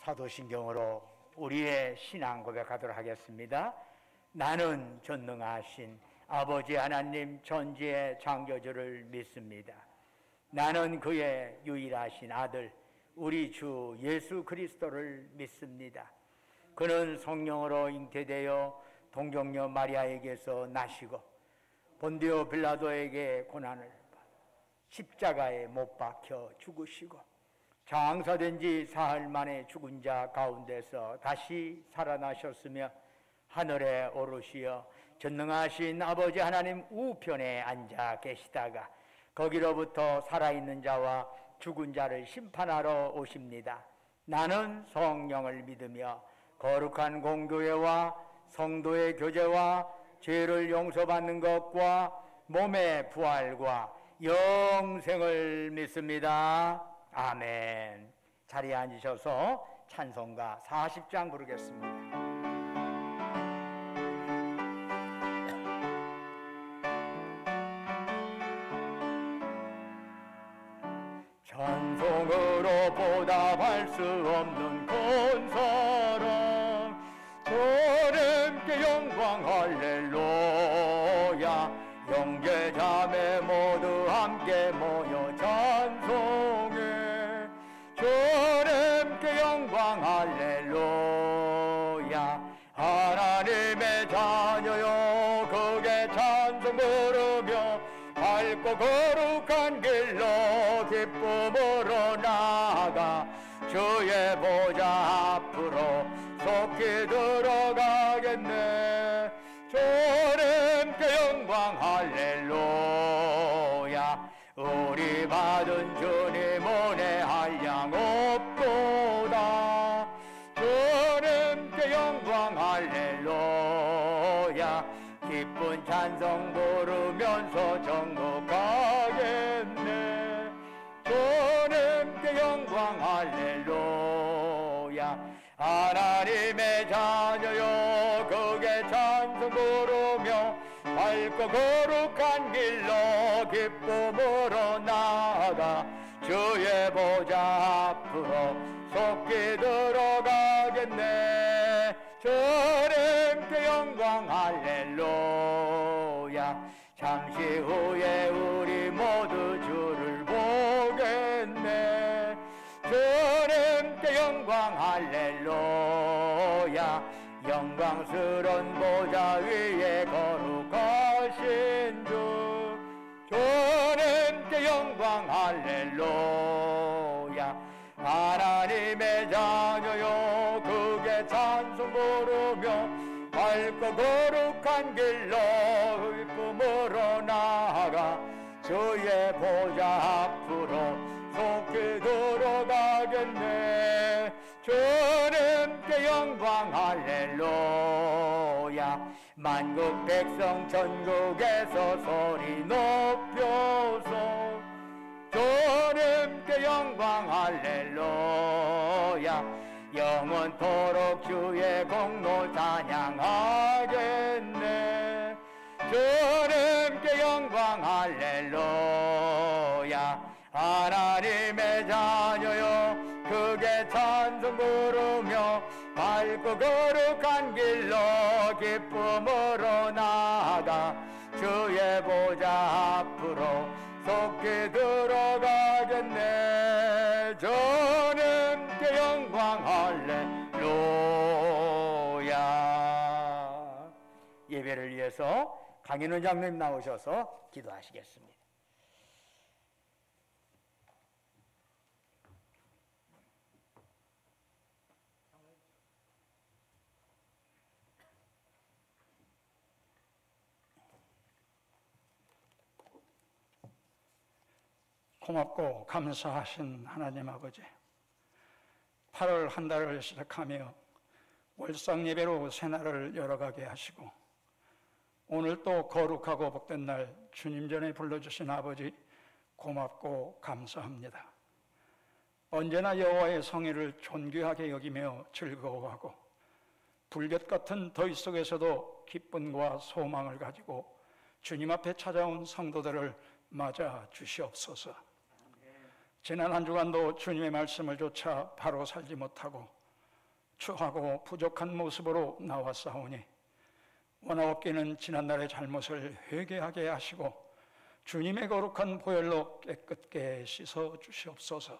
사도신경으로 우리의 신앙 고백하도록 하겠습니다. 나는 전능하신 아버지 하나님 전지의 창조주를 믿습니다. 나는 그의 유일하신 아들 우리 주 예수 그리스도를 믿습니다. 그는 성령으로 잉태되어 동정녀 마리아에게서 나시고 본디오 빌라도에게 고난을 받아 십자가에 못 박혀 죽으시고 장사된 지 사흘 만에 죽은 자 가운데서 다시 살아나셨으며 하늘에 오르시어 전능하신 아버지 하나님 우편에 앉아 계시다가 거기로부터 살아있는 자와 죽은 자를 심판하러 오십니다. 나는 성령을 믿으며 거룩한 공교회와 성도의 교제와 죄를 용서받는 것과 몸의 부활과 영생을 믿습니다. 아멘. 자리에 앉으셔서 찬송가 40장 부르겠습니다. 찬송으로 보답할 수 없는 큰 사랑, 주님께 영광 할렐루야. 형제자매 모두 함께 모여 찬송해. 주님께 영광 할렐루야. 하나님의 자녀여 크게 찬송 부르며 밝고 거룩한 길로 기쁨으로 나아가 주의 보좌 앞으로 속히 들어가겠네. 주님께 영광 할렐루야. 우리 받은 주님 은혜 한량 없도다. 주님께 영광 할렐루야. 기쁜 찬송 부르면서 전국 가겠네. 주님께 영광 할렐루야. 하나님의 자녀여 크게 찬송 부르며 밝고 거룩한 길로 기쁨으로 나아가 주의 보좌 앞으로 속히 들어가겠네. 주님께 영광 할렐루야. 잠시 후에 우리 모두 주를 보겠네. 주님께 영광 할렐루야. 영광스러운 보좌 위에 거룩하신 주. 주님께 영광 할렐루야. 하나님의 자녀여 크게 찬송 부르며 밝고 거룩한 길로 기쁨으로 나아가 주의 보좌 앞으로 속히 들어가겠네. 주님께 영광 할렐루야. 만국 백성 천국에서 소리 높여서 주님께 영광 할렐루야. 영원토록 주의 공로 찬양하겠네. 주님께 영광 할렐루야. 하나님의 자녀여 크게 찬송 부르며 밝고 거룩한 길로 기쁨으로 나아가 주의 보좌 앞으로 속히 들어가겠네. 주님께 영광 할렐루야. 예배를 위해서 강인훈 장로님 나오셔서 기도하시겠습니다. 고맙고 감사하신 하나님 아버지, 8월 한 달을 시작하며 월상 예배로 새날을 열어가게 하시고 오늘 또 거룩하고 복된 날 주님 전에 불러주신 아버지 고맙고 감사합니다. 언제나 여호와의 성회를 존귀하게 여기며 즐거워하고 불볕 같은 더위 속에서도 기쁨과 소망을 가지고 주님 앞에 찾아온 성도들을 맞아 주시옵소서. 지난 한 주간도 주님의 말씀을 조차 바로 살지 못하고 추하고 부족한 모습으로 나왔사오니 원하옵기는 지난날의 잘못을 회개하게 하시고 주님의 거룩한 보혈로 깨끗게 씻어 주시옵소서.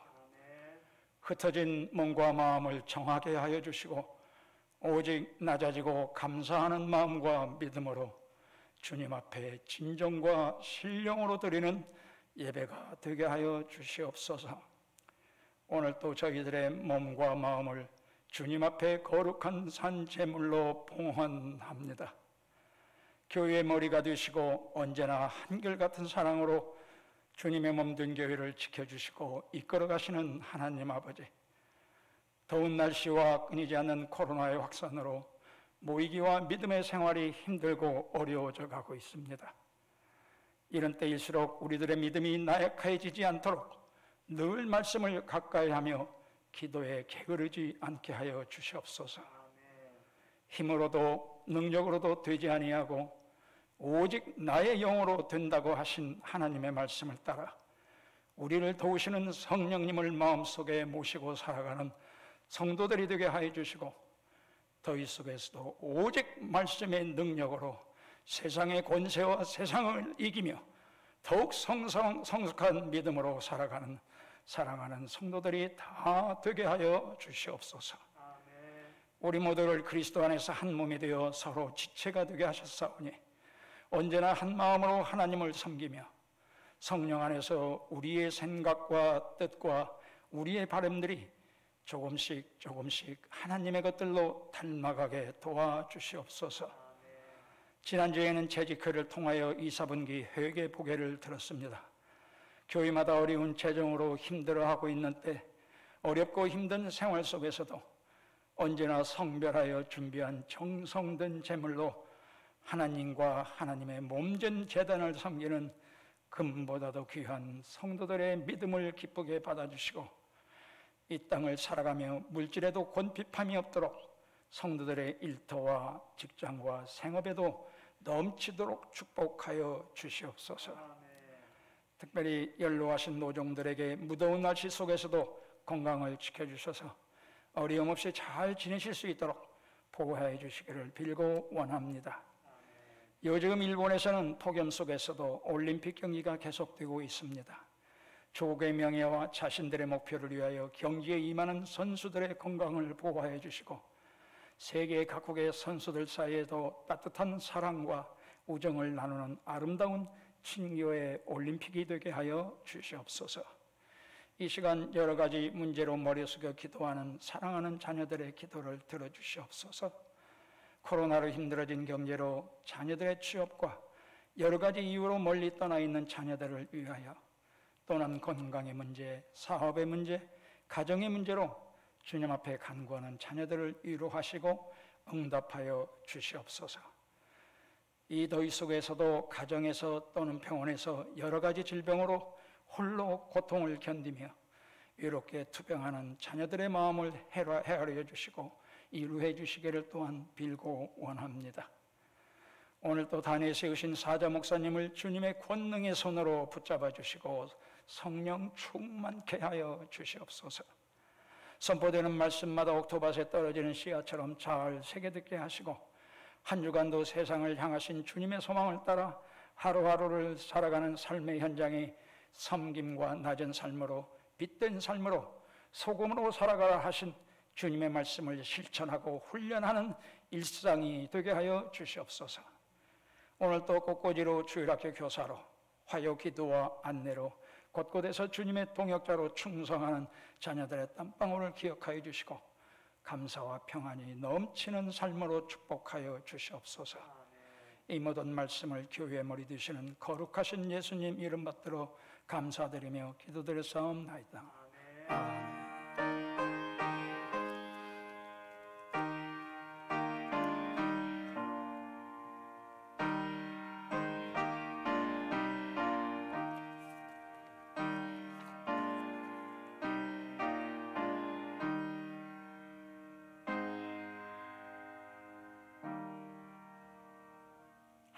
흩어진 몸과 마음을 정하게 하여 주시고 오직 낮아지고 감사하는 마음과 믿음으로 주님 앞에 진정과 신령으로 드리는 예배가 되게 하여 주시옵소서. 오늘 또 저희들의 몸과 마음을 주님 앞에 거룩한 산 제물로 봉헌합니다. 교회의 머리가 되시고 언제나 한결같은 사랑으로 주님의 몸된 교회를 지켜주시고 이끌어 가시는 하나님 아버지, 더운 날씨와 끊이지 않는 코로나의 확산으로 모이기와 믿음의 생활이 힘들고 어려워져 가고 있습니다. 이런 때일수록 우리들의 믿음이 나약해지지 않도록 늘 말씀을 가까이 하며 기도에 게으르지 않게 하여 주시옵소서. 힘으로도 능력으로도 되지 아니하고 오직 나의 영으로 된다고 하신 하나님의 말씀을 따라 우리를 도우시는 성령님을 마음속에 모시고 살아가는 성도들이 되게 하여 주시고, 더위 속에서도 오직 말씀의 능력으로 세상의 권세와 세상을 이기며 더욱 성숙한 믿음으로 살아가는 사랑하는 성도들이 다 되게 하여 주시옵소서. 우리 모두를 그리스도 안에서 한 몸이 되어 서로 지체가 되게 하셨사오니 언제나 한 마음으로 하나님을 섬기며 성령 안에서 우리의 생각과 뜻과 우리의 바람들이 조금씩 하나님의 것들로 닮아가게 도와주시옵소서. 지난주에는 재직회를 통하여 이사분기 회개 보고를 들었습니다. 교회마다 어려운 재정으로 힘들어하고 있는 때 어렵고 힘든 생활 속에서도 언제나 성별하여 준비한 정성된 제물로 하나님과 하나님의 몸전 제단을 섬기는 금보다도 귀한 성도들의 믿음을 기쁘게 받아주시고 이 땅을 살아가며 물질에도 곤핍함이 없도록 성도들의 일터와 직장과 생업에도 넘치도록 축복하여 주시옵소서. 특별히 연로하신 노종들에게 무더운 날씨 속에서도 건강을 지켜주셔서 어려움 없이 잘 지내실 수 있도록 보호해 주시기를 빌고 원합니다. 요즘 일본에서는 폭염 속에서도 올림픽 경기가 계속되고 있습니다. 조국의 명예와 자신들의 목표를 위하여 경기에 임하는 선수들의 건강을 보호해 주시고 세계 각국의 선수들 사이에도 따뜻한 사랑과 우정을 나누는 아름다운 친교의 올림픽이 되게 하여 주시옵소서. 이 시간 여러 가지 문제로 머리 숙여 기도하는 사랑하는 자녀들의 기도를 들어주시옵소서. 코로나로 힘들어진 경제로 자녀들의 취업과 여러 가지 이유로 멀리 떠나 있는 자녀들을 위하여 또는 건강의 문제, 사업의 문제, 가정의 문제로 주님 앞에 간구하는 자녀들을 위로하시고 응답하여 주시옵소서. 이 더위 속에서도 가정에서 또는 병원에서 여러 가지 질병으로 홀로 고통을 견디며 외롭게 투병하는 자녀들의 마음을 헤아려 주시고 이루해 주시기를 또한 빌고 원합니다. 오늘 또 단에 세우신 사자 목사님을 주님의 권능의 손으로 붙잡아 주시고 성령 충만케 하여 주시옵소서. 선포되는 말씀마다 옥토밭에 떨어지는 씨앗처럼 잘 새겨듣게 하시고 한 주간도 세상을 향하신 주님의 소망을 따라 하루하루를 살아가는 삶의 현장이 섬김과 낮은 삶으로 빛된 삶으로 소금으로 살아가라 하신 주님의 말씀을 실천하고 훈련하는 일상이 되게 하여 주시옵소서. 오늘 또 꽃꽂이로 주일학교 교사로 화요 기도와 안내로 곳곳에서 주님의 동역자로 충성하는 자녀들의 땀방울을 기억하여 주시고 감사와 평안이 넘치는 삶으로 축복하여 주시옵소서. 이 모든 말씀을 교회의 머리 되시는 거룩하신 예수님 이름 받들어 감사드리며 기도드렸사옵나이다. 아멘.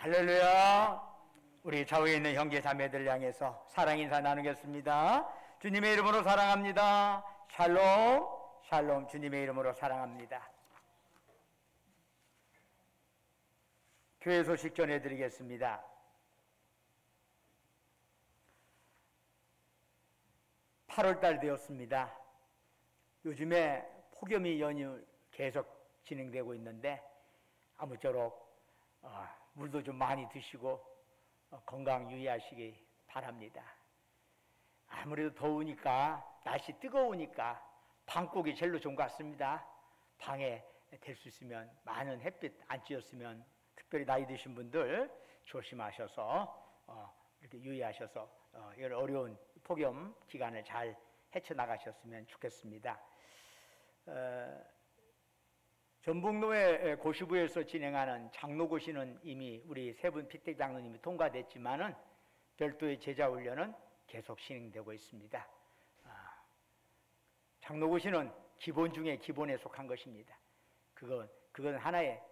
할렐루야. 우리 좌우에 있는 형제 자매들 향해서 사랑 인사 나누겠습니다. 주님의 이름으로 사랑합니다. 샬롬 샬롬, 주님의 이름으로 사랑합니다. 교회 소식 전해드리겠습니다. (8월달) 되었습니다. 요즘에 폭염이 연휴 계속 진행되고 있는데 아무쪼록 물도 좀 많이 드시고 건강 유의하시기 바랍니다. 아무래도 더우니까, 날씨 뜨거우니까 방콕이 제일 좋은 것 같습니다. 방에 될 수 있으면 많은 햇빛 안 쬐었으면, 특별히 나이 드신 분들 조심하셔서 이렇게 유의하셔서 이런 어려운 폭염 기간을 잘 헤쳐나가셨으면 좋겠습니다. 전북노회 고시부에서 진행하는 장로고시는 이미 우리 세 분 피택 장로님이 통과됐지만은 별도의 제자훈련은 계속 진행되고 있습니다. 장로고시는 기본 중에 기본에 속한 것입니다. 그건 하나의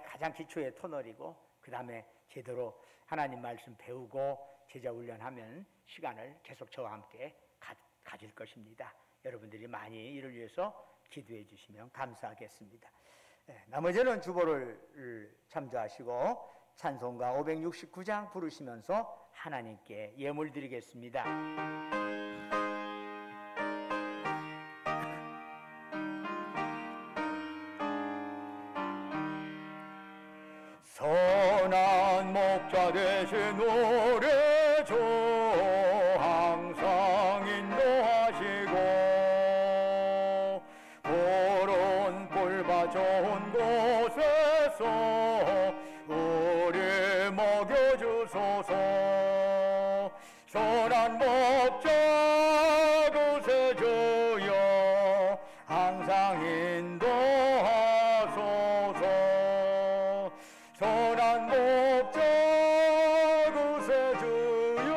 가장 기초의 터널이고, 그 다음에 제대로 하나님 말씀 배우고 제자훈련하면 시간을 계속 저와 함께 가질 것입니다. 여러분들이 많이 이를 위해서 기도해 주시면 감사하겠습니다. 나머지는 주보를 참조하시고 찬송가 569장 부르시면서 하나님께 예물 드리겠습니다. 선한 목자 되신 노래조 항상 인도하시고, 푸른 꿀밭 좋은 곳에서 우리 먹여주소서. 선한 목자 구세주여 항상 인도하소서. 선한 목자 구세주여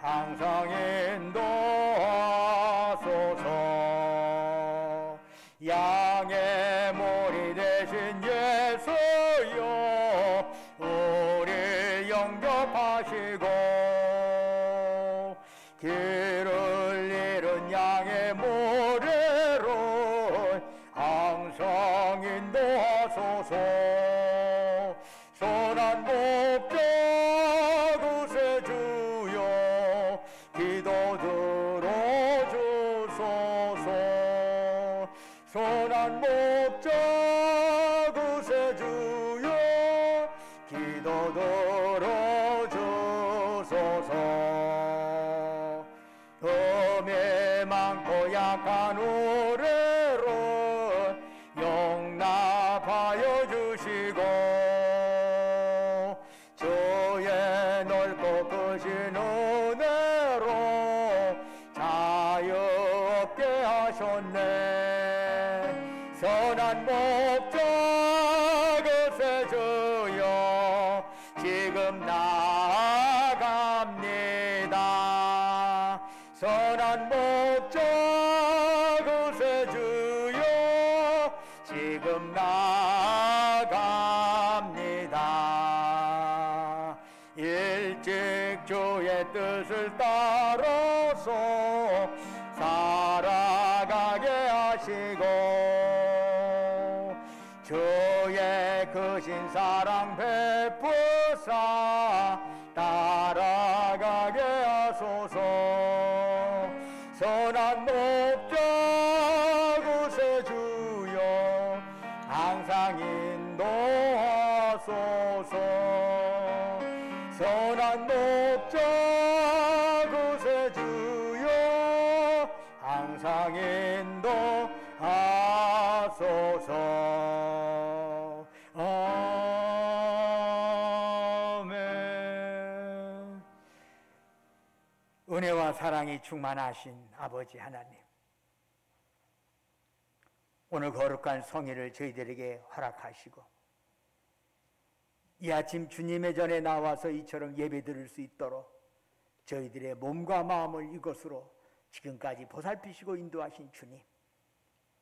항상 인도하소서. 양의 머리 대신 예수여 우리 영접하시고, 길을 잃은 양의 모래로 항상 인도하소서. 선한 목자 구세주여 기도 들어주소서. 선한 목자 구세주여 기도 들어주소서. 금이 많고 약한 우리를 용납하여 주시고, 주의 넓고 크신 은혜로 자유 없게 하셨네. 선한 목자 구세주여 지금 나아갑니다. 선한 목자 구세주여 지금 나아갑니다. 일찍 주의 뜻을 따라서 살아가게 하시고, 주의 크신 사랑 베푸사 따라가게 하소서. 선한 목자 구세주여 항상 인도하소서. 선한 목자 구세주여 항상 인도하소서. 아멘. 은혜와 사랑이 충만하신 아버지 하나님, 오늘 거룩한 성일을 저희들에게 허락하시고, 이 아침 주님의 전에 나와서 이처럼 예배드릴 수 있도록 저희들의 몸과 마음을 이곳으로 지금까지 보살피시고 인도하신 주님,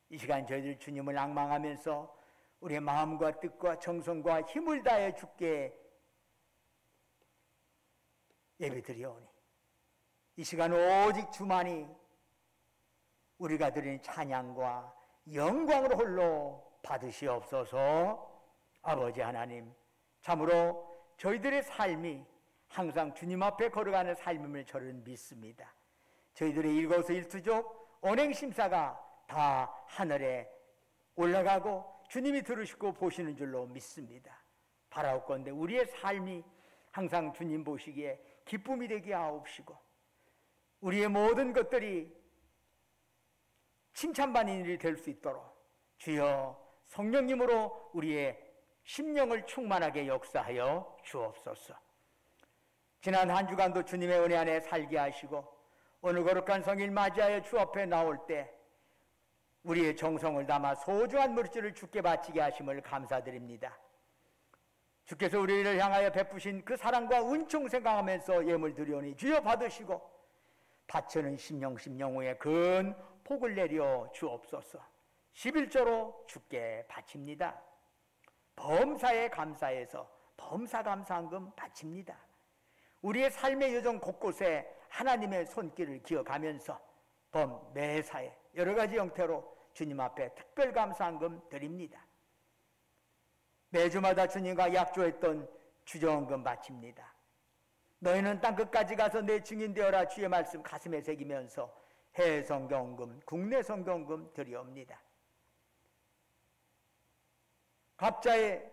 이 시간 저희들 주님을 앙망하면서 우리의 마음과 뜻과 정성과 힘을 다해 주께 예배드리오니, 이 시간 오직 주만이 우리가 드리는 찬양과 영광을 홀로 받으시옵소서. 아버지 하나님, 참으로 저희들의 삶이 항상 주님 앞에 걸어가는 삶임을 저는 믿습니다. 저희들의 일거수일투족 언행심사가 다 하늘에 올라가고 주님이 들으시고 보시는 줄로 믿습니다. 바라옵건대 우리의 삶이 항상 주님 보시기에 기쁨이 되게 하옵시고, 우리의 모든 것들이 칭찬받는 일이 될 수 있도록 주여 성령님으로 우리의 심령을 충만하게 역사하여 주옵소서. 지난 한 주간도 주님의 은혜 안에 살게 하시고, 오늘 거룩한 성일 맞이하여 주 앞에 나올 때 우리의 정성을 담아 소중한 물질을 주께 바치게 하심을 감사드립니다. 주께서 우리를 향하여 베푸신 그 사랑과 은총 생각하면서 예물 드리오니 주여 받으시고, 바치는 심령 후에 큰 복을 내려 주옵소서. 11조로 주께 바칩니다. 범사에 감사해서 범사 감사한금 바칩니다. 우리의 삶의 여정 곳곳에 하나님의 손길을 기억하면서 매사에 여러 가지 형태로 주님 앞에 특별 감사한금 드립니다. 매주마다 주님과 약조했던 주정금 바칩니다. 너희는 땅끝까지 가서 내 증인 되어라. 주의 말씀 가슴에 새기면서 해외 성경금, 국내 성경금 드리옵니다. 각자의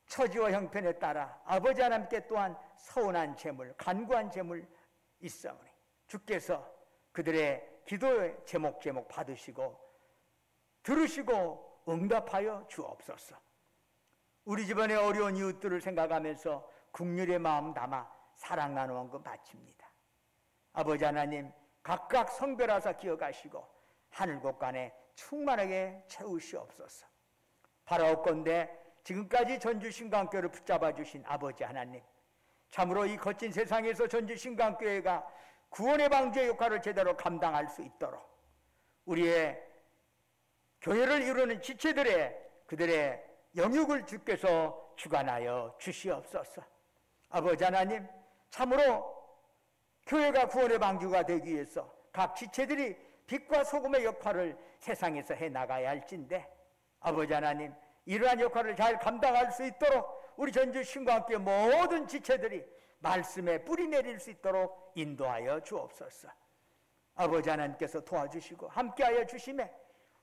처지와 형편에 따라 아버지 하나님께 또한 서운한 재물, 간구한 재물 있사오니 주께서 그들의 기도의 제목 받으시고 들으시고 응답하여 주옵소서. 우리 집안의 어려운 이웃들을 생각하면서 국률의 마음 담아 사랑 나누는 것 바칩니다. 아버지 하나님, 각각 성별하사 기억하시고 하늘 곳간에 충만하게 채우시옵소서. 바라옵건대 지금까지 전주신강교회를 붙잡아 주신 아버지 하나님, 참으로 이 거친 세상에서 전주신강교회가 구원의 방주의 역할을 제대로 감당할 수 있도록 우리의 교회를 이루는 지체들의 그들의 영육을 주께서 주관하여 주시옵소서. 아버지 하나님, 참으로 교회가 구원의 방주가 되기 위해서 각 지체들이 빛과 소금의 역할을 세상에서 해나가야 할진데, 아버지 하나님, 이러한 역할을 잘 감당할 수 있도록 우리 전주신강교회 모든 지체들이 말씀에 뿌리 내릴 수 있도록 인도하여 주옵소서. 아버지 하나님께서 도와주시고 함께하여 주심에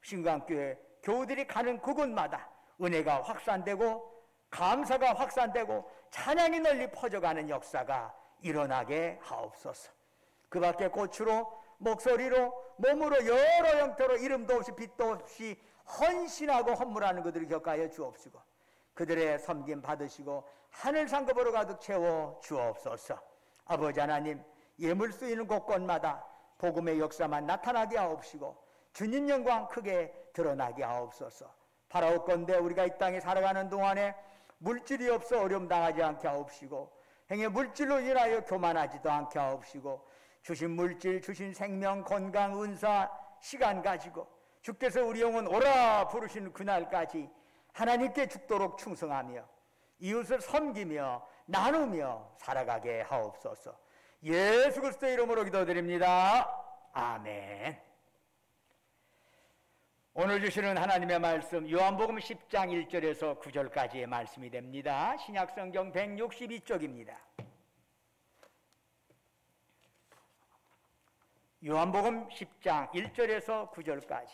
신강교회 교우들이 가는 그곳마다 은혜가 확산되고 감사가 확산되고 찬양이 널리 퍼져가는 역사가 일어나게 하옵소서. 그 밖에 꽃으로 목소리로 몸으로 여러 형태로 이름도 없이 빛도 없이 헌신하고 헌물하는 그들을 격하여 주옵시고, 그들의 섬김 받으시고 하늘 상급으로 가득 채워 주옵소서. 아버지 하나님, 예물 쓰이는 곳곳마다 복음의 역사만 나타나게 하옵시고 주님 영광 크게 드러나게 하옵소서. 바라옵건대 우리가 이 땅에 살아가는 동안에 물질이 없어 어려움 당하지 않게 하옵시고, 행여 물질로 인하여 교만하지도 않게 하옵시고, 주신 물질, 주신 생명, 건강, 은사, 시간 가지고 주께서 우리 영혼 오라 부르시는 그날까지 하나님께 죽도록 충성하며 이웃을 섬기며 나누며 살아가게 하옵소서. 예수 그리스도의 이름으로 기도드립니다. 아멘. 오늘 주시는 하나님의 말씀 요한복음 10장 1절에서 9절까지의 말씀이 됩니다. 신약성경 162쪽입니다. 요한복음 10장 1절에서 9절까지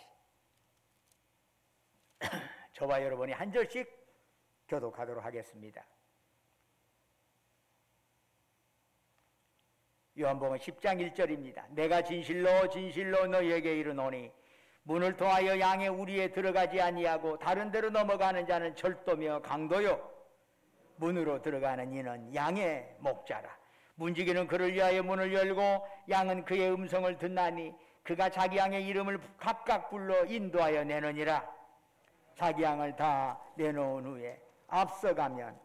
저와 여러분이 한 절씩 교독하도록 하겠습니다. 요한복음 10장 1절입니다. 내가 진실로 진실로 너희에게 이르노니 문을 통하여 양의 우리에 들어가지 아니하고 다른 데로 넘어가는 자는 절도며 강도요, 문으로 들어가는 이는 양의 목자라. 문지기는 그를 위하여 문을 열고 양은 그의 음성을 듣나니 그가 자기 양의 이름을 각각 불러 인도하여 내느니라. 자기 양을 다 내놓은 후에 앞서가면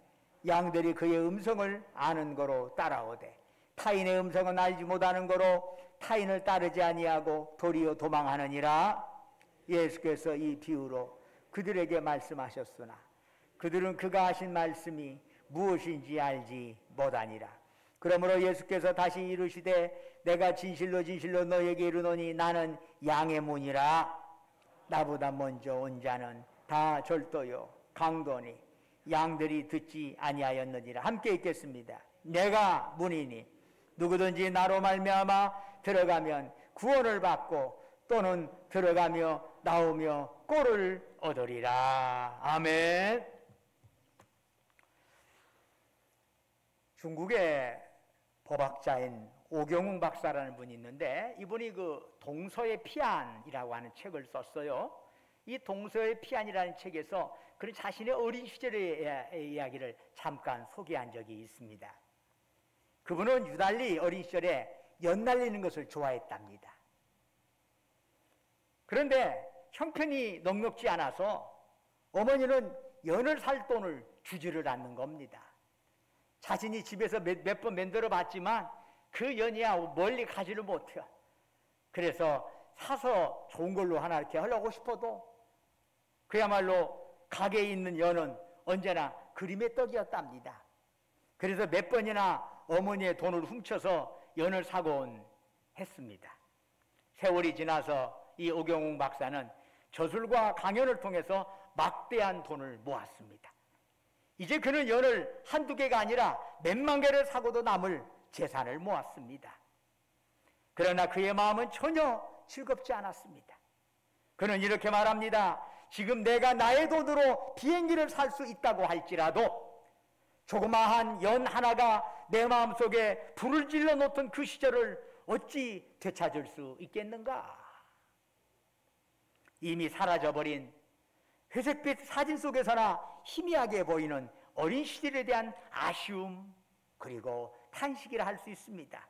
양들이 그의 음성을 아는 거로 따라오되 타인의 음성은 알지 못하는 거로 타인을 따르지 아니하고 도리어 도망하느니라. 예수께서 이 비유로 그들에게 말씀하셨으나 그들은 그가 하신 말씀이 무엇인지 알지 못하니라. 그러므로 예수께서 다시 이르시되 내가 진실로 진실로 너에게 이르노니 나는 양의 문이라. 나보다 먼저 온 자는 다 절도요 강도니 양들이 듣지 아니하였느니라. 함께 읽겠습니다. 내가 문이니 누구든지 나로 말미암아 들어가면 구원을 받고 또는 들어가며 나오며 꼴을 얻으리라. 아멘. 중국의 법학자인 오경웅 박사라는 분이 있는데 이분이 그 동서의 피안이라고 하는 책을 썼어요. 이 동서의 피안이라는 책에서 그런 자신의 어린 시절의 이야기를 잠깐 소개한 적이 있습니다. 그분은 유달리 어린 시절에 연 날리는 것을 좋아했답니다. 그런데 형편이 넉넉지 않아서 어머니는 연을 살 돈을 주지를 않는 겁니다. 자신이 집에서 몇 번 만들어 봤지만 그 연이야 멀리 가지를 못해요. 그래서 사서 좋은 걸로 하나 이렇게 하려고 싶어도 그야말로 가게에 있는 연은 언제나 그림의 떡이었답니다. 그래서 몇 번이나 어머니의 돈을 훔쳐서 연을 사곤 했습니다. 세월이 지나서 이 오경웅 박사는 저술과 강연을 통해서 막대한 돈을 모았습니다. 이제 그는 연을 한두 개가 아니라 몇만 개를 사고도 남을 재산을 모았습니다. 그러나 그의 마음은 전혀 즐겁지 않았습니다. 그는 이렇게 말합니다. 지금 내가 나의 돈으로 비행기를 살 수 있다고 할지라도 조그마한 연 하나가 내 마음속에 불을 질러 놓던 그 시절을 어찌 되찾을 수 있겠는가? 이미 사라져버린 회색빛 사진 속에서나 희미하게 보이는 어린 시절에 대한 아쉬움 그리고 탄식이라 할 수 있습니다.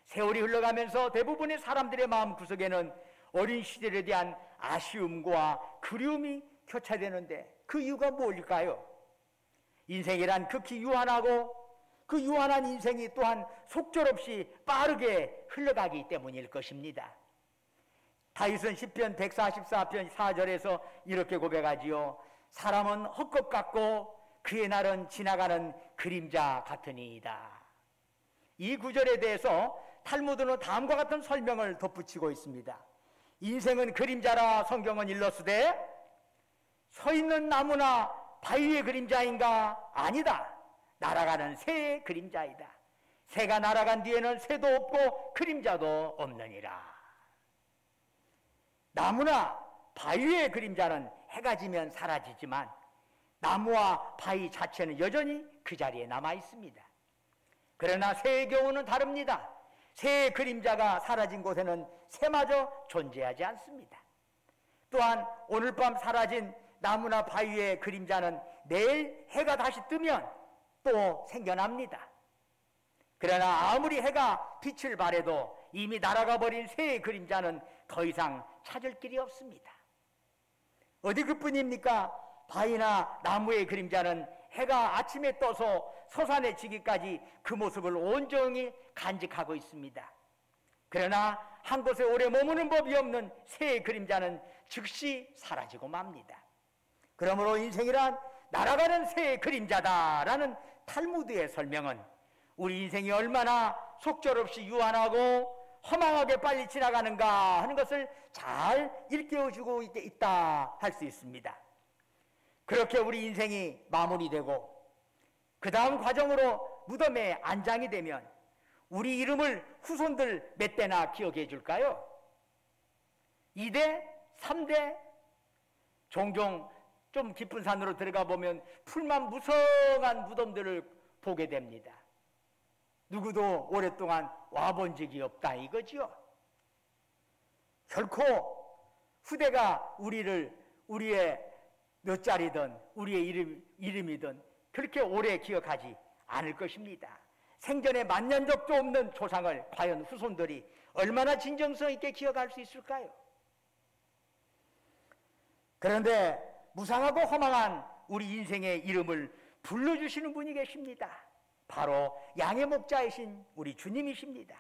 세월이 흘러가면서 대부분의 사람들의 마음 구석에는 어린 시절에 대한 아쉬움과 그리움이 교차되는데 그 이유가 뭘까요? 인생이란 극히 유한하고 그 유한한 인생이 또한 속절없이 빠르게 흘러가기 때문일 것입니다. 다윗은 시편 144편 4절에서 이렇게 고백하지요. 사람은 헛것 같고 그의 날은 지나가는 그림자 같으니이다. 이 구절에 대해서 탈무드는 다음과 같은 설명을 덧붙이고 있습니다. 인생은 그림자라 성경은 일렀으되 서 있는 나무나 바위의 그림자인가? 아니다. 날아가는 새의 그림자이다. 새가 날아간 뒤에는 새도 없고 그림자도 없느니라. 나무나 바위의 그림자는 해가 지면 사라지지만 나무와 바위 자체는 여전히 그 자리에 남아 있습니다. 그러나 새의 경우는 다릅니다. 새의 그림자가 사라진 곳에는 새마저 존재하지 않습니다. 또한 오늘 밤 사라진 나무나 바위의 그림자는 내일 해가 다시 뜨면 또 생겨납니다. 그러나 아무리 해가 빛을 발해도 이미 날아가 버린 새의 그림자는 더 이상 찾을 길이 없습니다. 어디 그뿐입니까? 바위나 나무의 그림자는 해가 아침에 떠서 솟아내지기까지 그 모습을 온전히 간직하고 있습니다. 그러나 한 곳에 오래 머무는 법이 없는 새의 그림자는 즉시 사라지고 맙니다. 그러므로 인생이란 날아가는 새의 그림자다라는 탈무드의 설명은 우리 인생이 얼마나 속절없이 유한하고 허망하게 빨리 지나가는가 하는 것을 잘 일깨워주고 있다 할 수 있습니다. 그렇게 우리 인생이 마무리되고 그 다음 과정으로 무덤에 안장이 되면 우리 이름을 후손들 몇 대나 기억해 줄까요? 2대? 3대? 종종 좀 깊은 산으로 들어가 보면 풀만 무성한 무덤들을 보게 됩니다. 누구도 오랫동안 와본 적이 없다 이거지요. 결코 후대가 우리의 몇 자리든 우리의 이름이든 그렇게 오래 기억하지 않을 것입니다. 생전에 만난 적도 없는 조상을 과연 후손들이 얼마나 진정성 있게 기억할 수 있을까요? 그런데 무상하고 허망한 우리 인생의 이름을 불러주시는 분이 계십니다. 바로 양의 목자이신 우리 주님이십니다.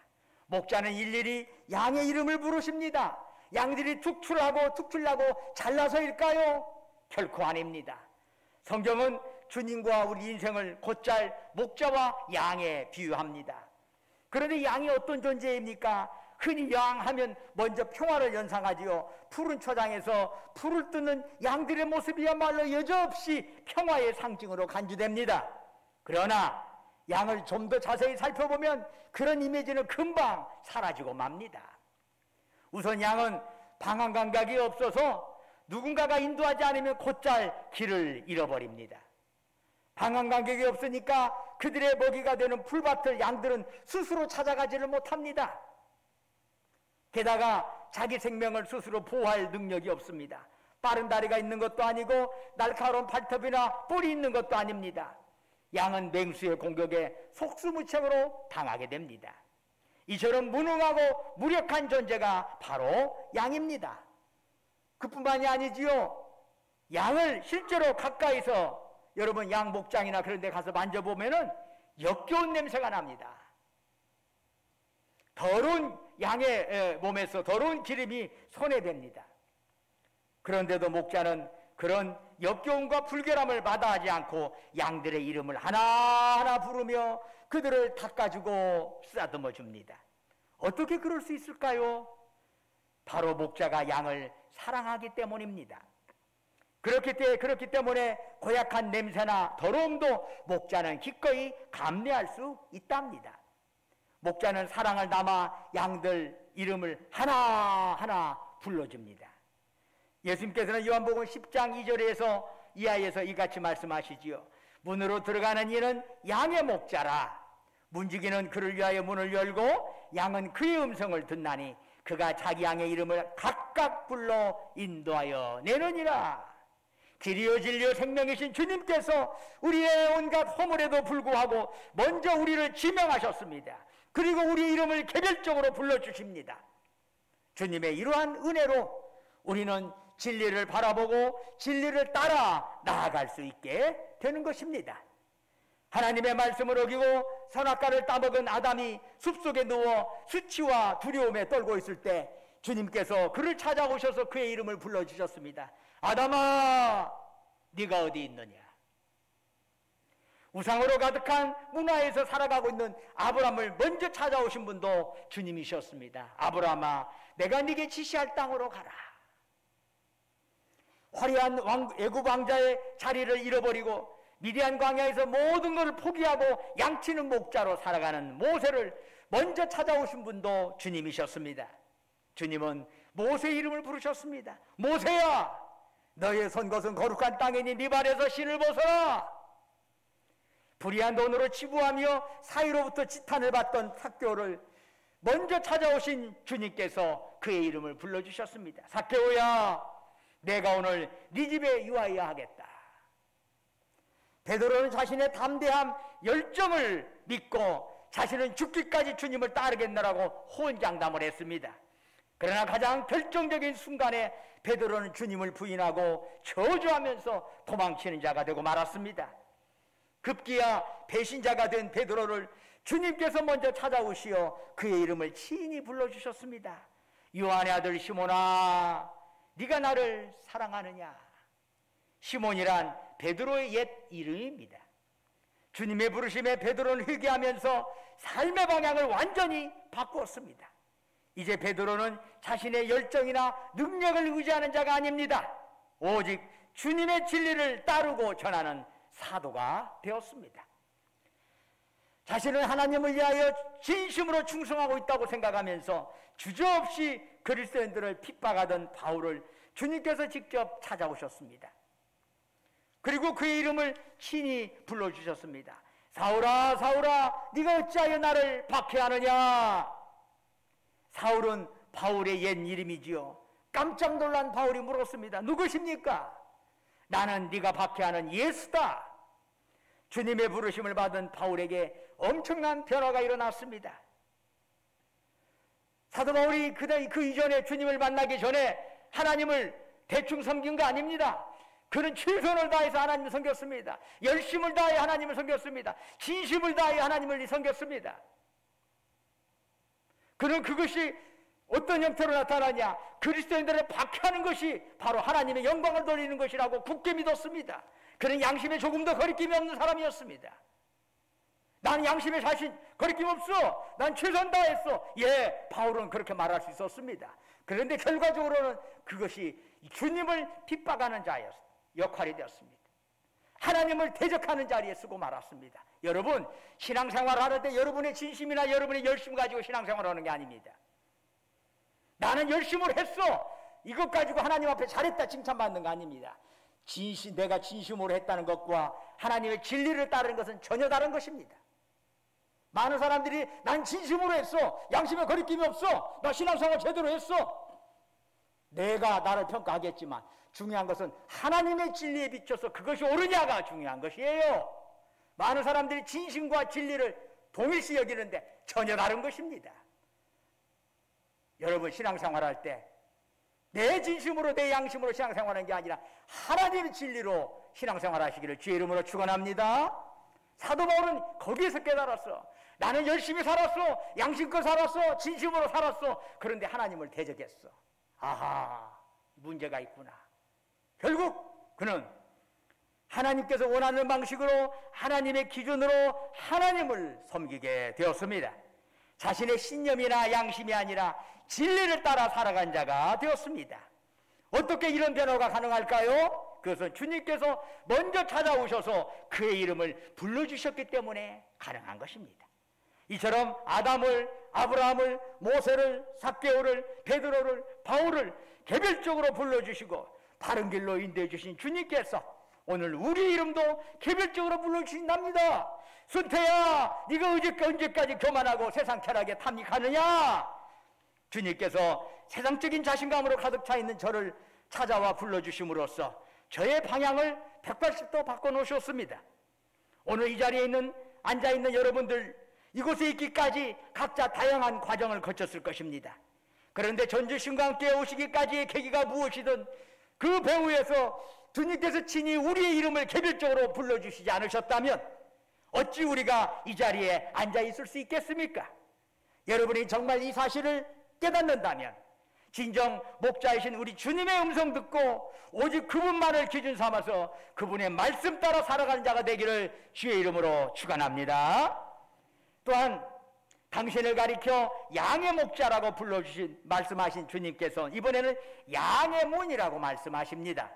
목자는 일일이 양의 이름을 부르십니다. 양들이 툭출나고 잘나서일까요? 결코 아닙니다. 성경은 주님과 우리 인생을 곧잘 목자와 양에 비유합니다. 그런데 양이 어떤 존재입니까? 흔히 양 하면 먼저 평화를 연상하지요. 푸른 초장에서 풀을 뜯는 양들의 모습이야말로 여지없이 평화의 상징으로 간주됩니다. 그러나 양을 좀 더 자세히 살펴보면 그런 이미지는 금방 사라지고 맙니다. 우선 양은 방황 감각이 없어서 누군가가 인도하지 않으면 곧잘 길을 잃어버립니다. 방황 감각이 없으니까 그들의 먹이가 되는 풀밭을 양들은 스스로 찾아가지를 못합니다. 게다가 자기 생명을 스스로 보호할 능력이 없습니다. 빠른 다리가 있는 것도 아니고 날카로운 발톱이나 뿔이 있는 것도 아닙니다. 양은 맹수의 공격에 속수무책으로 당하게 됩니다. 이처럼 무능하고 무력한 존재가 바로 양입니다. 그뿐만이 아니지요. 양을 실제로 가까이서 여러분 양 목장이나 그런 데 가서 만져보면은 역겨운 냄새가 납니다. 더러운 양의 몸에서 더러운 기름이 손에 댑니다. 그런데도 목자는 그런 역겨움과 불결함을 마다하지 않고 양들의 이름을 하나하나 부르며 그들을 닦아주고 쓰다듬어 줍니다. 어떻게 그럴 수 있을까요? 바로 목자가 양을 사랑하기 때문입니다. 그렇기 때문에 고약한 냄새나 더러움도 목자는 기꺼이 감내할 수 있답니다. 목자는 사랑을 담아 양들 이름을 하나하나 불러줍니다. 예수님께서는 요한복음 10장 2절에서 이하에서 이같이 말씀하시지요. 문으로 들어가는 이는 양의 목자라. 문지기는 그를 위하여 문을 열고 양은 그의 음성을 듣나니 그가 자기 양의 이름을 각각 불러 인도하여 내느니라. 길이요 진리요 생명이신 주님께서 우리의 온갖 허물에도 불구하고 먼저 우리를 지명하셨습니다. 그리고 우리의 이름을 개별적으로 불러주십니다. 주님의 이러한 은혜로 우리는 진리를 바라보고 진리를 따라 나아갈 수 있게 되는 것입니다. 하나님의 말씀을 어기고 선악과를 따먹은 아담이 숲속에 누워 수치와 두려움에 떨고 있을 때 주님께서 그를 찾아오셔서 그의 이름을 불러주셨습니다. 아담아, 네가 어디 있느냐? 우상으로 가득한 문화에서 살아가고 있는 아브라함을 먼저 찾아오신 분도 주님이셨습니다. 아브라함아, 내가 네게 지시할 땅으로 가라. 화려한 애굽 왕자의 자리를 잃어버리고 미디안 광야에서 모든 것을 포기하고 양치는 목자로 살아가는 모세를 먼저 찾아오신 분도 주님이셨습니다. 주님은 모세의 이름을 부르셨습니다. 모세야, 너의 선 것은 거룩한 땅이니 네 발에서 신을 벗어라. 불의한 돈으로 치부하며 사이로부터 지탄을 받던 삭개오를 먼저 찾아오신 주님께서 그의 이름을 불러주셨습니다. 삭개오야, 내가 오늘 네 집에 유하여야 하겠다. 베드로는 자신의 담대함, 열정을 믿고 자신은 죽기까지 주님을 따르겠노라고 호언장담을 했습니다. 그러나 가장 결정적인 순간에 베드로는 주님을 부인하고 저주하면서 도망치는 자가 되고 말았습니다. 급기야 배신자가 된 베드로를 주님께서 먼저 찾아오시어 그의 이름을 친히 불러주셨습니다. 요한의 아들 시몬아, 네가 나를 사랑하느냐? 시몬이란 베드로의 옛 이름입니다. 주님의 부르심에 베드로는 회개하면서 삶의 방향을 완전히 바꾸었습니다. 이제 베드로는 자신의 열정이나 능력을 의지하는 자가 아닙니다. 오직 주님의 진리를 따르고 전하는 사도가 되었습니다. 자신은 하나님을 위하여 진심으로 충성하고 있다고 생각하면서 주저없이 그리스도인들을 핍박하던 바울을 주님께서 직접 찾아오셨습니다. 그리고 그의 이름을 친히 불러주셨습니다. 사울아, 사울아, 네가 어찌하여 나를 박해하느냐? 사울은 바울의 옛 이름이지요. 깜짝 놀란 바울이 물었습니다. 누구십니까? 나는 네가 박해하는 예수다. 주님의 부르심을 받은 바울에게 엄청난 변화가 일어났습니다. 사도 바울이 그 이전에 주님을 만나기 전에 하나님을 대충 섬긴 거 아닙니다. 그는 최선을 다해서 하나님을 섬겼습니다. 열심을 다해 하나님을 섬겼습니다. 진심을 다해 하나님을 섬겼습니다. 그는 그것이 어떤 형태로 나타나냐? 그리스도인들을 박해하는 것이 바로 하나님의 영광을 돌리는 것이라고 굳게 믿었습니다. 그는 양심에 조금도 거리낌이 없는 사람이었습니다. 난 양심에 자신 거리낌 없어. 난 최선 다했어. 예, 바울은 그렇게 말할 수 있었습니다. 그런데 결과적으로는 그것이 주님을 핍박하는 자의 역할이 되었습니다. 하나님을 대적하는 자리에 쓰고 말았습니다. 여러분, 신앙생활을 할 때 여러분의 진심이나 여러분의 열심 가지고 신앙생활을 하는 게 아닙니다. 나는 열심을 했어. 이것 가지고 하나님 앞에 잘했다 칭찬받는 거 아닙니다. 내가 진심으로 했다는 것과 하나님의 진리를 따르는 것은 전혀 다른 것입니다. 많은 사람들이 난 진심으로 했어. 양심에 거리낌이 없어. 나 신앙생활 제대로 했어. 내가 나를 평가하겠지만 중요한 것은 하나님의 진리에 비춰서 그것이 옳으냐가 중요한 것이에요. 많은 사람들이 진심과 진리를 동일시 여기는데 전혀 다른 것입니다. 여러분, 신앙생활할 때 내 진심으로 내 양심으로 신앙생활하는 게 아니라 하나님의 진리로 신앙생활하시기를 주의 이름으로 축원합니다. 사도 바울은 거기에서 깨달았어. 나는 열심히 살았어. 양심껏 살았어. 진심으로 살았어. 그런데 하나님을 대적했어. 아하, 문제가 있구나. 결국 그는 하나님께서 원하는 방식으로 하나님의 기준으로 하나님을 섬기게 되었습니다. 자신의 신념이나 양심이 아니라 진리를 따라 살아간 자가 되었습니다. 어떻게 이런 변화가 가능할까요? 그것은 주님께서 먼저 찾아오셔서 그의 이름을 불러주셨기 때문에 가능한 것입니다. 이처럼 아담을, 아브라함을, 모세를, 삭개오를, 베드로를, 바울을 개별적으로 불러주시고 바른 길로 인도해 주신 주님께서 오늘 우리 이름도 개별적으로 불러주신답니다. 순태야, 네가 언제까지 교만하고 세상 쾌락에 탐닉하느냐? 주님께서 세상적인 자신감으로 가득 차 있는 저를 찾아와 불러주심으로써 저의 방향을 180도 바꿔놓으셨습니다. 오늘 이 자리에 앉아있는 여러분들, 이곳에 있기까지 각자 다양한 과정을 거쳤을 것입니다. 그런데 전주신과 함께 오시기까지의 계기가 무엇이든 그 배후에서 주님께서 친히 우리의 이름을 개별적으로 불러주시지 않으셨다면 어찌 우리가 이 자리에 앉아있을 수 있겠습니까? 여러분이 정말 이 사실을 깨닫는다면 진정 목자이신 우리 주님의 음성 듣고 오직 그분만을 기준 삼아서 그분의 말씀 따라 살아가는 자가 되기를 주의 이름으로 축원합니다. 또한 당신을 가리켜 양의 목자라고 말씀하신 주님께서 이번에는 양의 문이라고 말씀하십니다.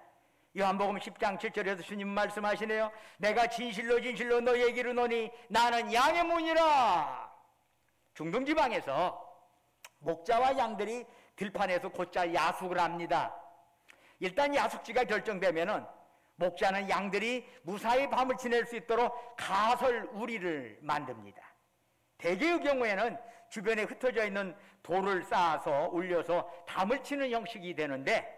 요한복음 10장 7절에서 주님 말씀하시네요. 내가 진실로 진실로 너희에게 이르노니 나는 양의 문이라. 중동지방에서 목자와 양들이 들판에서 곧잘 야숙을 합니다. 일단 야숙지가 결정되면은 목자는 양들이 무사히 밤을 지낼 수 있도록 가설 우리를 만듭니다. 대개의 경우에는 주변에 흩어져 있는 돌을 쌓아서 올려서 담을 치는 형식이 되는데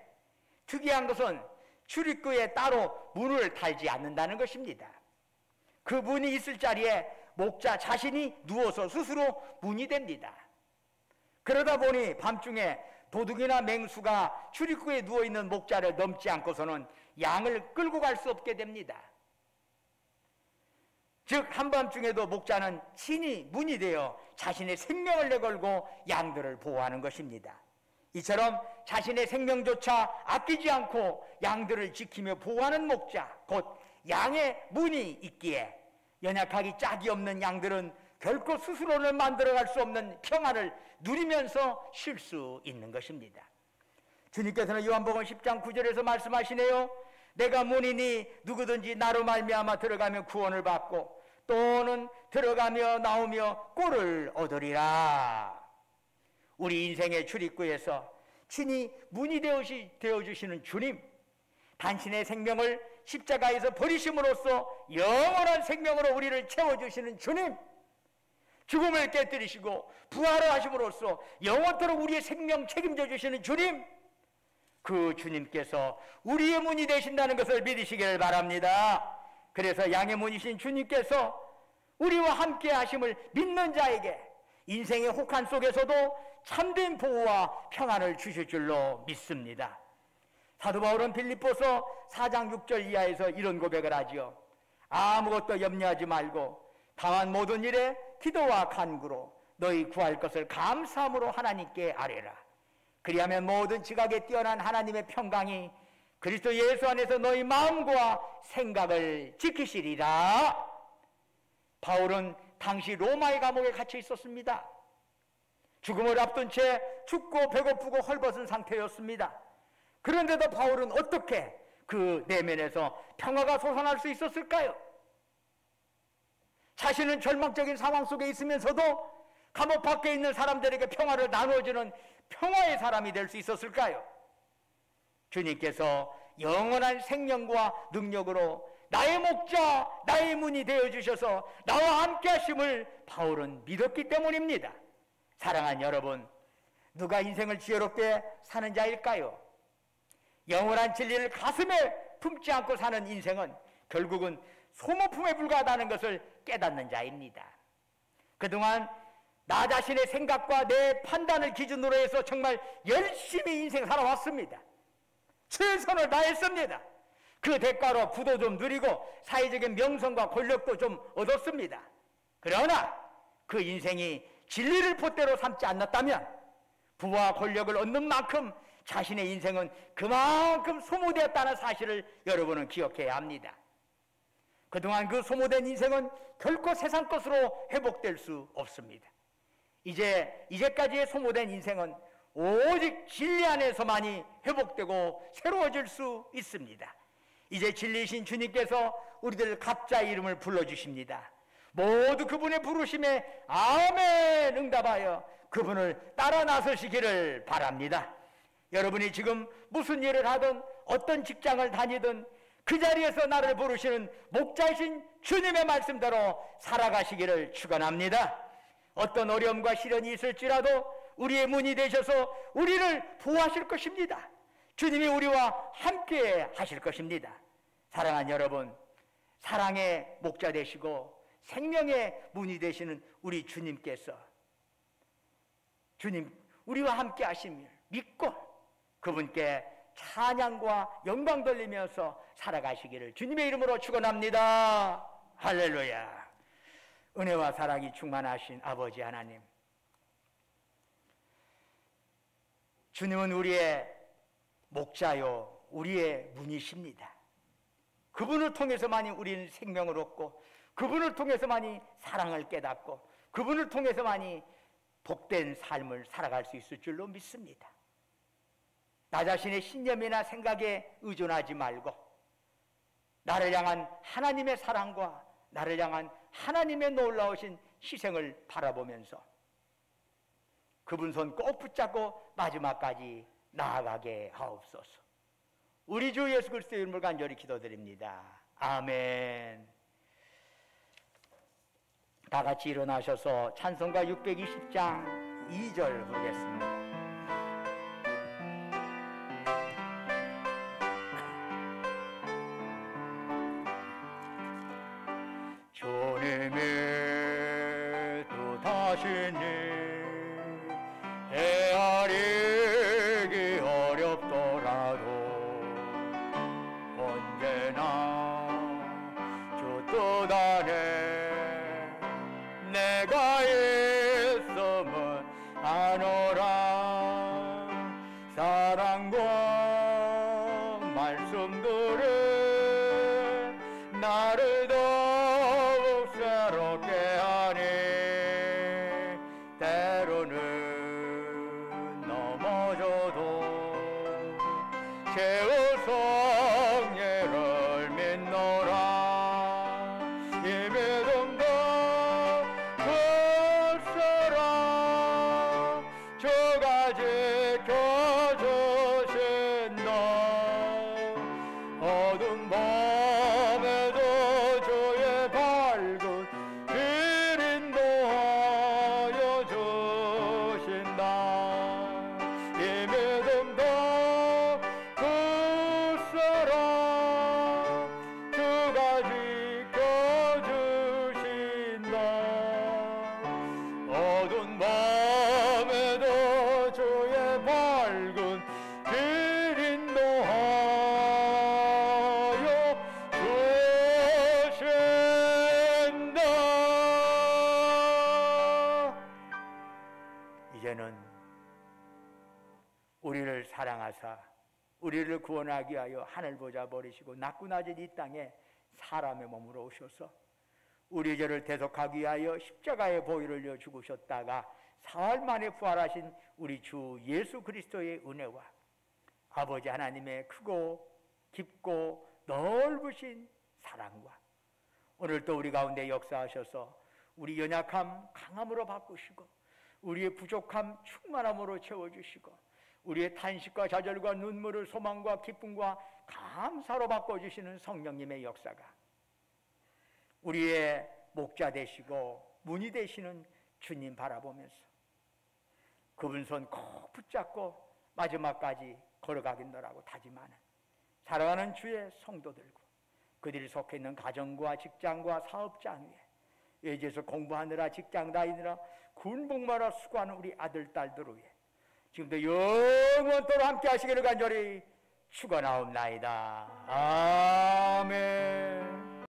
특이한 것은 출입구에 따로 문을 달지 않는다는 것입니다. 그 문이 있을 자리에 목자 자신이 누워서 스스로 문이 됩니다. 그러다 보니 밤중에 도둑이나 맹수가 출입구에 누워있는 목자를 넘지 않고서는 양을 끌고 갈 수 없게 됩니다. 즉 한밤중에도 목자는 친히 문이 되어 자신의 생명을 내걸고 양들을 보호하는 것입니다. 이처럼 자신의 생명조차 아끼지 않고 양들을 지키며 보호하는 목자, 곧 양의 문이 있기에 연약하기 짝이 없는 양들은 결코 스스로는 만들어갈 수 없는 평안을 누리면서 쉴 수 있는 것입니다. 주님께서는 요한복음 10장 9절에서 말씀하시네요. 내가 문이니 누구든지 나로 말미암아 들어가면 구원을 받고 또는 들어가며 나오며 꼴을 얻으리라. 우리 인생의 출입구에서 친히 문이 되어주시는 주님, 당신의 생명을 십자가에서 버리심으로써 영원한 생명으로 우리를 채워주시는 주님, 죽음을 깨뜨리시고 부활을 하심으로써 영원토록 우리의 생명 책임져 주시는 주님, 그 주님께서 우리의 문이 되신다는 것을 믿으시기를 바랍니다. 그래서 양의 문이신 주님께서 우리와 함께 하심을 믿는 자에게 인생의 혹한 속에서도 참된 보호와 평안을 주실 줄로 믿습니다. 사도 바울은 빌립보서 4장 6절 이하에서 이런 고백을 하지요. 아무것도 염려하지 말고 다만 모든 일에 기도와 간구로 너희 구할 것을 감사함으로 하나님께 아뢰라. 그리하면 모든 지각에 뛰어난 하나님의 평강이 그리스도 예수 안에서 너희 마음과 생각을 지키시리라. 바울은 당시 로마의 감옥에 갇혀 있었습니다. 죽음을 앞둔 채 춥고 배고프고 헐벗은 상태였습니다. 그런데도 바울은 어떻게 그 내면에서 평화가 솟아날 수 있었을까요? 자신은 절망적인 상황 속에 있으면서도 감옥 밖에 있는 사람들에게 평화를 나누어주는 평화의 사람이 될 수 있었을까요? 주님께서 영원한 생명과 능력으로 나의 목자, 나의 문이 되어주셔서 나와 함께 하심을 바울은 믿었기 때문입니다. 사랑하는 여러분, 누가 인생을 지혜롭게 사는 자일까요? 영원한 진리를 가슴에 품지 않고 사는 인생은 결국은 소모품에 불과하다는 것을 깨닫는 자입니다. 그동안 나 자신의 생각과 내 판단을 기준으로 해서 정말 열심히 인생 살아왔습니다. 최선을 다했습니다. 그 대가로 부도 좀 누리고 사회적인 명성과 권력도 좀 얻었습니다. 그러나 그 인생이 진리를 폿대로 삼지 않았다면 부와 권력을 얻는 만큼 자신의 인생은 그만큼 소모되었다는 사실을 여러분은 기억해야 합니다. 그동안 그 소모된 인생은 결코 세상 것으로 회복될 수 없습니다. 이제까지의 소모된 인생은 오직 진리 안에서만이 회복되고 새로워질 수 있습니다. 이제 진리이신 주님께서 우리들 각자 이름을 불러주십니다. 모두 그분의 부르심에 아멘 응답하여 그분을 따라 나서시기를 바랍니다. 여러분이 지금 무슨 일을 하든 어떤 직장을 다니든 그 자리에서 나를 부르시는 목자이신 주님의 말씀대로 살아가시기를 축원합니다. 어떤 어려움과 시련이 있을지라도 우리의 문이 되셔서 우리를 보호하실 것입니다. 주님이 우리와 함께 하실 것입니다. 사랑하는 여러분, 사랑의 목자 되시고 생명의 문이 되시는 우리 주님께서 우리와 함께 하심을 믿고 그분께 찬양과 영광 돌리면서 살아가시기를 주님의 이름으로 축원합니다. 할렐루야. 은혜와 사랑이 충만하신 아버지 하나님, 주님은 우리의 목자요 우리의 문이십니다. 그분을 통해서만이 우리는 생명을 얻고 그분을 통해서만이 사랑을 깨닫고 그분을 통해서만이 복된 삶을 살아갈 수 있을 줄로 믿습니다. 나 자신의 신념이나 생각에 의존하지 말고 나를 향한 하나님의 사랑과 나를 향한 하나님의 놀라우신 희생을 바라보면서 그분 손 꼭 붙잡고 마지막까지 나아가게 하옵소서. 우리 주 예수 그리스도의 이름으로 간절히 기도드립니다. 아멘. 다 같이 일어나셔서 찬송가 620장 2절 부르겠습니다. 주님이 또 다시니 헤아리기 어렵더라도 언제나 주 뜻 안에 내가 있음은 아노라. 사랑과 말씀들은 나를 더욱 새롭게 하니 때로는 넘어져도 최후 성례를 믿노라. 이 믿음도 굳세라. 주가 지켜주신다. 어두운 밤에도 주의 밝은 길 인도하여 주신다. 이 믿음도 굳세라. 주가 지켜주신다. 어두운 밤에도 주의 밝은 길 인도하여 주신다. 이제는 우리를 사랑하사 우리를 구원하기 위하여 하늘 보좌 버리시고 낮고 낮은 이 땅에 사람의 몸으로 오셔서 우리 죄를 대속하기 위하여 십자가의 보혈을 흘려 죽으셨다가 사흘 만에 부활하신 우리 주 예수 그리스도의 은혜와 아버지 하나님의 크고 깊고 넓으신 사랑과 오늘 또 우리 가운데 역사하셔서 우리 연약함 강함으로 바꾸시고 우리의 부족함 충만함으로 채워주시고 우리의 탄식과 좌절과 눈물을 소망과 기쁨과 감사로 바꿔주시는 성령님의 역사가 우리의 목자 되시고 문이 되시는 주님 바라보면서 그분 손 꼭 붙잡고 마지막까지 걸어가겠노라고 다짐하는 사랑하는 주의 성도들과 그들이 속해 있는 가정과 직장과 사업장 위에 예지에서 공부하느라 직장 다니느라 군복무하러 수고하는 우리 아들 딸들 위해 지금도 영원토록 함께 하시기를 간절히 축원하옵나이다. 아멘.